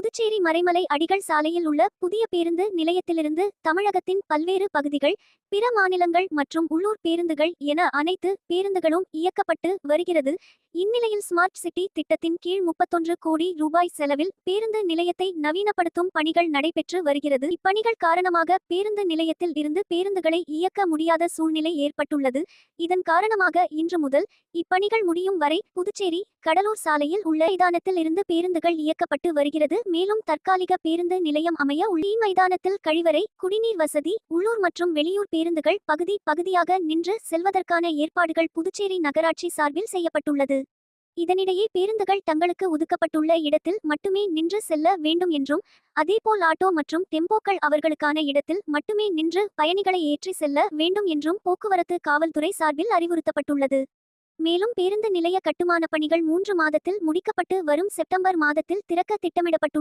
புதுச்சேரி மறைமலை அடிகள் சாலையில் உள்ள புதிய பேருந்து நிலையத்திலிருந்து தமிழகத்தின் பல்வேறு பகுதிகள், பிற மாநிலங்கள் மற்றும் உள்ளூர் பேருந்துகள் என அனைத்து பேருந்துகளும் இயக்கப்பட்டு வருகிறது. இந்நிலையில் ஸ்மார்ட் சிட்டி திட்டத்தின் கீழ் 31 கோடி ரூபாய் செலவில் பேருந்து நிலையத்தை நவீனப்படுத்தும் பணிகள் நடைபெற்று வருகிறது. இப்பணிகள் காரணமாக பேருந்து நிலையத்தில் இருந்து பேருந்துகளை இயக்க முடியாத சூழ்நிலை ஏற்பட்டுள்ளது. இதன் காரணமாக இன்று முதல் இப்பணிகள் முடியும் வரை புதுச்சேரி கடலூர் சாலையில் உள்ள மைதானத்தில் இருந்து பேருந்துகள் இயக்கப்பட்டு வருகிறது. மேலும் தற்காலிக பேருந்து நிலையம் அமைய உள்ள மைதானத்தில் கழிவறை, குடிநீர் வசதி, உள்ளூர் மற்றும் வெளியூர் பேருந்துகள் பகுதி பகுதியாக நின்று செல்வதற்கான ஏற்பாடுகள் புதுச்சேரி நகராட்சி சார்பில் செய்யப்பட்டுள்ளது. இதனிடையே பேருந்துகள் தங்களுக்கு ஒதுக்கப்பட்டுள்ள இடத்தில் மட்டுமே நின்று செல்ல வேண்டும் என்றும், அதேபோல் ஆட்டோ மற்றும் டெம்போக்கள் அவர்களுக்கான இடத்தில் மட்டுமே நின்று பயணிகளை ஏற்றி செல்ல வேண்டும் என்றும் போக்குவரத்து காவல்துறை சார்பில் அறிவுறுத்தப்பட்டுள்ளது. மேலும் பேருந்து நிலைய கட்டுமான பணிகள் 3 மாதத்தில் முடிக்கப்பட்டு வரும் செப்டம்பர் மாதத்தில் திறக்க திட்டமிடப்பட்டுள்ளது.